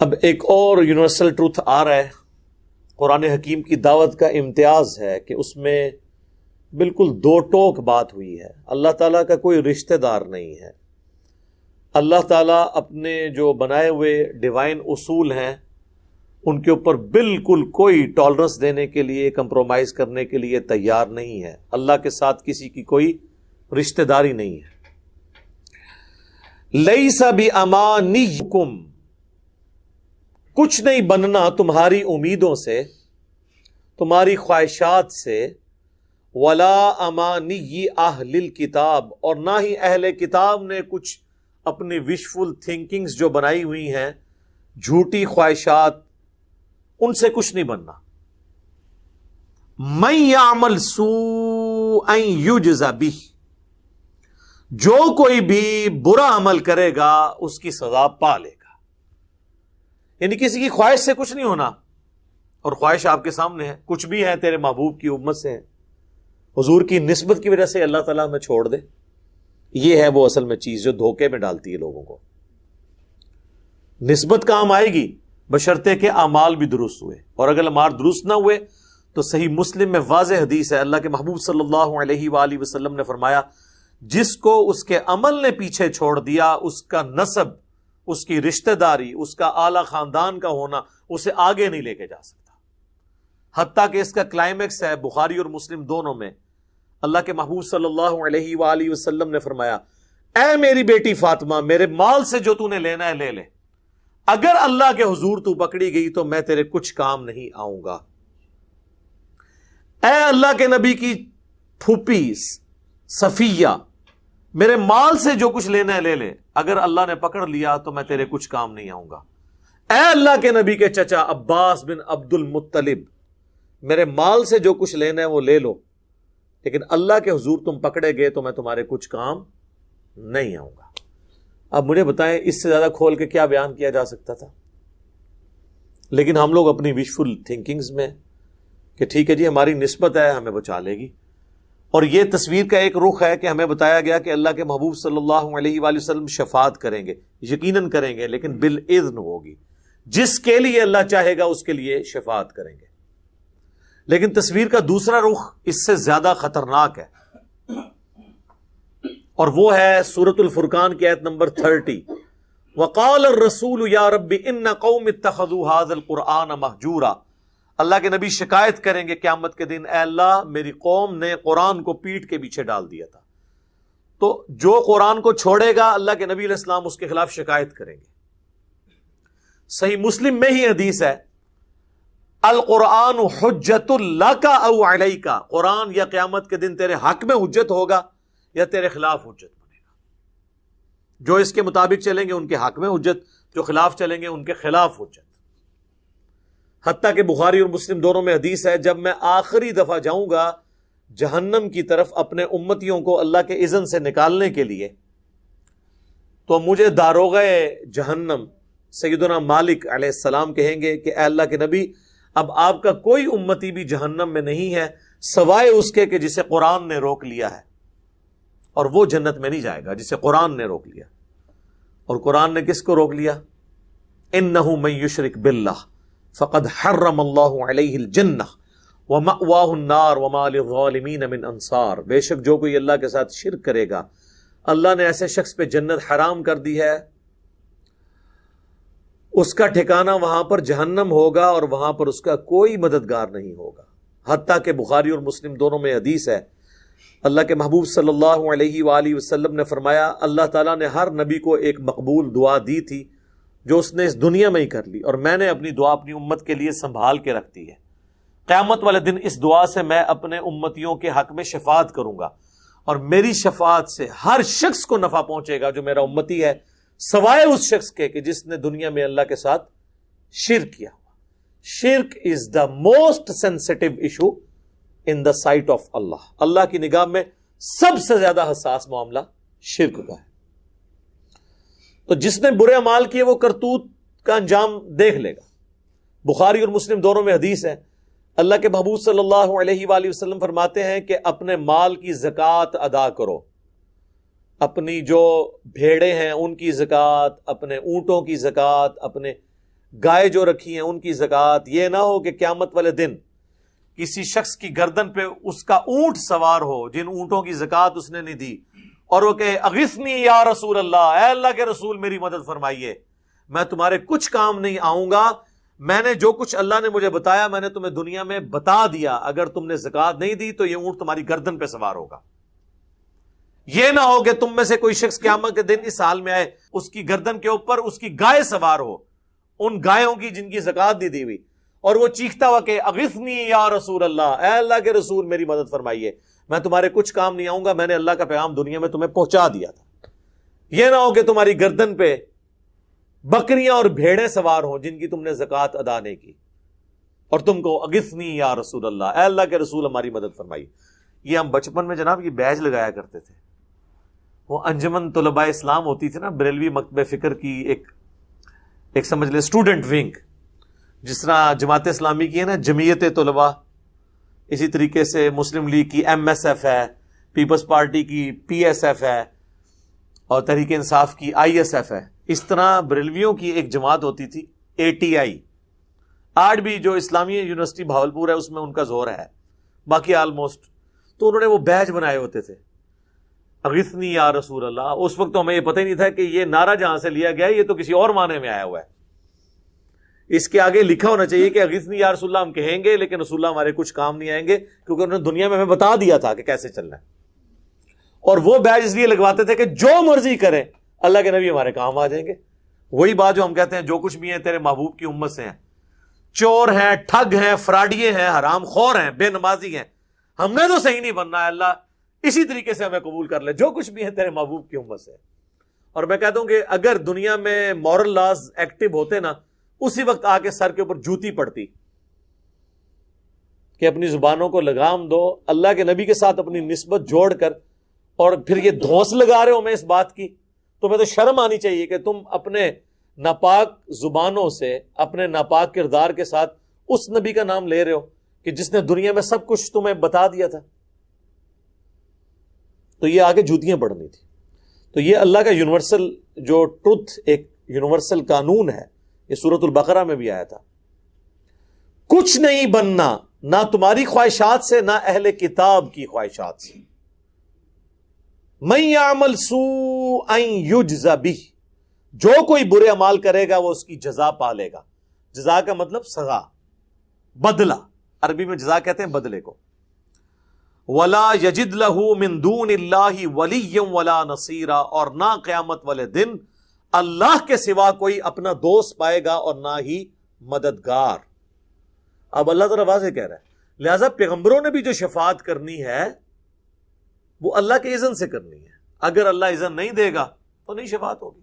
اب ایک اور یونیورسل ٹروتھ آ رہا ہے. قرآن حکیم کی دعوت کا امتیاز ہے کہ اس میں بالکل دو ٹوک بات ہوئی ہے. اللہ تعالیٰ کا کوئی رشتہ دار نہیں ہے. اللہ تعالیٰ اپنے جو بنائے ہوئے ڈیوائن اصول ہیں ان کے اوپر بالکل کوئی ٹالرنس دینے کے لیے، کمپرومائز کرنے کے لیے تیار نہیں ہے. اللہ کے ساتھ کسی کی کوئی رشتہ داری نہیں ہے. لیس بِأَمَانِيِّكُمْ، کچھ نہیں بننا تمہاری امیدوں سے، تمہاری خواہشات سے. ولا امانی اہل الکتاب، اور نہ ہی اہل کتاب نے کچھ اپنی وشفل تھنکنگز جو بنائی ہوئی ہیں، جھوٹی خواہشات، ان سے کچھ نہیں بننا. من یعمل سوءا یجز بہ، جو کوئی بھی برا عمل کرے گا اس کی سزا پا لے گا. یعنی کسی کی خواہش سے کچھ نہیں ہونا. اور خواہش آپ کے سامنے ہے، کچھ بھی ہے تیرے محبوب کی امت سے ہے، حضور کی نسبت کی وجہ سے اللہ تعالیٰ ہمیں چھوڑ دے. یہ ہے وہ اصل میں چیز جو دھوکے میں ڈالتی ہے لوگوں کو. نسبت کام آئے گی بشرطے کہ اعمال بھی درست ہوئے، اور اگر اعمال درست نہ ہوئے تو صحیح مسلم میں واضح حدیث ہے، اللہ کے محبوب صلی اللہ علیہ وآلہ وسلم نے فرمایا، جس کو اس کے عمل نے پیچھے چھوڑ دیا، اس کا نسب، اس کی رشتہ داری، اس کا اعلی خاندان کا ہونا اسے آگے نہیں لے کے جا سکتا. حتیٰ کہ اس کا کلائمیکس ہے بخاری اور مسلم دونوں میں. اللہ کے محبوب صلی اللہ علیہ وآلہ وسلم نے فرمایا، اے میری بیٹی فاطمہ، میرے مال سے جو تو نے لینا ہے لے لے، اگر اللہ کے حضور تو پکڑی گئی تو میں تیرے کچھ کام نہیں آؤں گا. اے اللہ کے نبی کی پھوپھی صفیہ، میرے مال سے جو کچھ لینا ہے لے لے، اگر اللہ نے پکڑ لیا تو میں تیرے کچھ کام نہیں آؤں گا. اے اللہ کے نبی کے چچا عباس بن عبد المطلب، میرے مال سے جو کچھ لینا ہے وہ لے لو، لیکن اللہ کے حضور تم پکڑے گئے تو میں تمہارے کچھ کام نہیں آؤں گا. اب مجھے بتائیں اس سے زیادہ کھول کے کیا بیان کیا جا سکتا تھا؟ لیکن ہم لوگ اپنی وشفل تھنکنگز میں کہ ٹھیک ہے جی ہماری نسبت ہے، ہمیں بچا لے گی. اور یہ تصویر کا ایک رخ ہے کہ ہمیں بتایا گیا کہ اللہ کے محبوب صلی اللہ علیہ وآلہ وسلم شفاعت کریں گے، یقیناً کریں گے، لیکن بالاذن ہوگی. جس کے لیے اللہ چاہے گا اس کے لیے شفاعت کریں گے. لیکن تصویر کا دوسرا رخ اس سے زیادہ خطرناک ہے، اور وہ ہے سورۃ الفرقان کی آیت نمبر 30. وقال الرسول یا رب ان قوم اتخذوا هذا القرآن مہجورا. اللہ کے نبی شکایت کریں گے قیامت کے دن، اے اللہ میری قوم نے قرآن کو پیٹھ کے پیچھے ڈال دیا تھا. تو جو قرآن کو چھوڑے گا اللہ کے نبی علیہ السلام اس کے خلاف شکایت کریں گے. صحیح مسلم میں ہی حدیث ہے، القرآن حجت لک او علیک، قرآن یا قیامت کے دن تیرے حق میں حجت ہوگا یا تیرے خلاف حجت بنے گا. جو اس کے مطابق چلیں گے ان کے حق میں حجت، جو خلاف چلیں گے ان کے خلاف حجت. حتیٰ کہ بخاری اور مسلم دونوں میں حدیث ہے، جب میں آخری دفعہ جاؤں گا جہنم کی طرف اپنے امتیوں کو اللہ کے اذن سے نکالنے کے لیے، تو مجھے داروغہ جہنم سیدنا مالک علیہ السلام کہیں گے کہ اے اللہ کے نبی، اب آپ کا کوئی امتی بھی جہنم میں نہیں ہے سوائے اس کے کہ جسے قرآن نے روک لیا ہے، اور وہ جنت میں نہیں جائے گا جسے قرآن نے روک لیا. اور قرآن نے کس کو روک لیا؟ انہ من یشرک باللہ فقد حرم اللہ علیہ الجنہ ومأواہ النار وما للظالمین من انصار. بے شک جو کوئی اللہ کے ساتھ شرک کرے گا اللہ نے ایسے شخص پہ جنت حرام کر دی ہے، اس کا ٹھکانہ وہاں پر جہنم ہوگا اور وہاں پر اس کا کوئی مددگار نہیں ہوگا. حتیٰ کہ بخاری اور مسلم دونوں میں حدیث ہے، اللہ کے محبوب صلی اللہ علیہ وآلہ وسلم نے فرمایا، اللہ تعالیٰ نے ہر نبی کو ایک مقبول دعا دی تھی جو اس نے اس دنیا میں ہی کر لی، اور میں نے اپنی دعا اپنی امت کے لیے سنبھال کے رکھ دی ہے. قیامت والے دن اس دعا سے میں اپنے امتیوں کے حق میں شفاعت کروں گا، اور میری شفاعت سے ہر شخص کو نفع پہنچے گا جو میرا امتی ہے، سوائے اس شخص کے کہ جس نے دنیا میں اللہ کے ساتھ شرک کیا ہوا. شرک is the most sensitive issue in the sight of Allah. Allah کی نگاہ میں سب سے زیادہ حساس معاملہ شرک کا ہے. تو جس نے برے اعمال کیے وہ کرتوت کا انجام دیکھ لے گا. بخاری اور مسلم دونوں میں حدیث ہے، اللہ کے محبوب صلی اللہ علیہ وآلہ وسلم فرماتے ہیں کہ اپنے مال کی زکوٰۃ ادا کرو، اپنی جو بھیڑیں ہیں ان کی زکوٰۃ، اپنے اونٹوں کی زکوٰۃ، اپنے گائے جو رکھی ہیں ان کی زکوٰۃ. یہ نہ ہو کہ قیامت والے دن کسی شخص کی گردن پہ اس کا اونٹ سوار ہو جن اونٹوں کی زکوٰۃ اس نے نہیں دی, اور وہ کہے اغثنی یا رسول اللہ, اے اللہ کے رسول میری مدد فرمائیے, میں تمہارے کچھ کام نہیں آؤں گا, میں نے جو کچھ اللہ نے مجھے بتایا میں نے تمہیں دنیا میں بتا دیا, اگر تم نے زکوٰۃ نہیں دی تو یہ اونٹ تمہاری گردن پہ سوار ہوگا. یہ نہ ہو کہ تم میں سے کوئی شخص قیامت کے دن اس حال میں آئے اس کی گردن کے اوپر اس کی گائے سوار ہو, ان گایوں کی جن کی زکوٰۃ نہیں دی ہوئی, اور وہ چیختا ہوا کہ اغثنی یا رسول اللہ, اے اللہ کے رسول میری مدد فرمائیے, میں تمہارے کچھ کام نہیں آؤں گا, میں نے اللہ کا پیغام دنیا میں تمہیں پہنچا دیا تھا. یہ نہ ہو کہ تمہاری گردن پہ بکریاں اور بھیڑیں سوار ہوں جن کی تم نے زکوٰۃ ادا نہیں کی, اور تم کو اغثنی یا رسول اللہ, اے اللہ کے رسول ہماری مدد فرمائیے. یہ ہم بچپن میں جناب یہ بیج لگایا کرتے تھے, وہ انجمن طلباء اسلام ہوتی تھی نا, بریلوی مکتبہ فکر کی ایک سمجھ لیں اسٹوڈنٹ ونگ, جس طرح جماعت اسلامی کی ہے نا جمعیت طلباء, اسی طریقے سے مسلم لیگ کی MSF ہے, پیپلز پارٹی کی PSF ہے, اور تحریک انصاف کی ISF ہے. اس طرح بریلویوں کی ایک جماعت ہوتی تھی ATI. آج بھی جو اسلامیہ یونیورسٹی بھاولپور ہے اس میں ان کا زور ہے, باقی آلموسٹ. تو انہوں نے وہ بیج بنائے ہوتے تھے اغثنی یا رسول اللہ. اس وقت تو ہمیں یہ پتہ ہی نہیں تھا کہ یہ نعرہ جہاں سے لیا گیا یہ تو کسی اور معنی میں آیا ہوا ہے. اس کے آگے لکھا ہونا چاہیے کہ اغثنی یا رسول اللہ ہم کہیں گے لیکن رسول اللہ ہمارے کچھ کام نہیں آئیں گے, کیونکہ انہوں نے دنیا میں ہمیں بتا دیا تھا کہ کیسے چلنا ہے. اور وہ بیج اس لیے لگواتے تھے کہ جو مرضی کریں اللہ کے نبی ہمارے کام آ جائیں گے. وہی بات جو ہم کہتے ہیں جو کچھ بھی ہیں تیرے محبوب کی امت سے ہیں, چور ہیں, ٹھگ ہیں, فراڈیے ہیں, حرام خور ہیں, بے نمازی ہیں, ہم نے تو صحیح نہیں بننا ہے, اللہ اسی طریقے سے ہمیں قبول کر لے, جو کچھ بھی ہے تیرے محبوب کی امت سے. اور میں کہتا ہوں کہ اگر دنیا میں مورل لاز ایکٹیو ہوتے نا, اسی وقت آ کے سر کے اوپر جوتی پڑتی کہ اپنی زبانوں کو لگام دو, اللہ کے نبی کے ساتھ اپنی نسبت جوڑ کر, اور پھر یہ دھوس لگا رہے ہو میں اس بات کی, تمہیں تو شرم آنی چاہیے کہ تم اپنے ناپاک زبانوں سے اپنے ناپاک کردار کے ساتھ اس نبی کا نام لے رہے ہو کہ جس نے دنیا میں سب کچھ تمہیں بتا دیا تھا. تو یہ آگے جوتیاں پڑنی تھی. تو یہ اللہ کا یونیورسل جو ٹروتھ, ایک یونیورسل قانون ہے, یہ سورۃ البقرہ میں بھی آیا تھا. کچھ نہیں بننا, نہ تمہاری خواہشات سے نہ اہل کتاب کی خواہشات سے. من یعمل سوءا یجز بہ, جو کوئی برے اعمال کرے گا وہ اس کی جزا پا لے گا. جزا کا مطلب سزا, بدلہ, عربی میں جزا کہتے ہیں بدلے کو. ولا یجد لہ من دون اللہ ولیا ولا نصیرا, اور نہ قیامت والے دن اللہ کے سوا کوئی اپنا دوست پائے گا اور نہ ہی مددگار. اب اللہ تعالیٰ واضح کہہ رہا ہے, لہذا پیغمبروں نے بھی جو شفاعت کرنی ہے وہ اللہ کے اذن سے کرنی ہے. اگر اللہ اذن نہیں دے گا تو نہیں شفاعت ہوگی.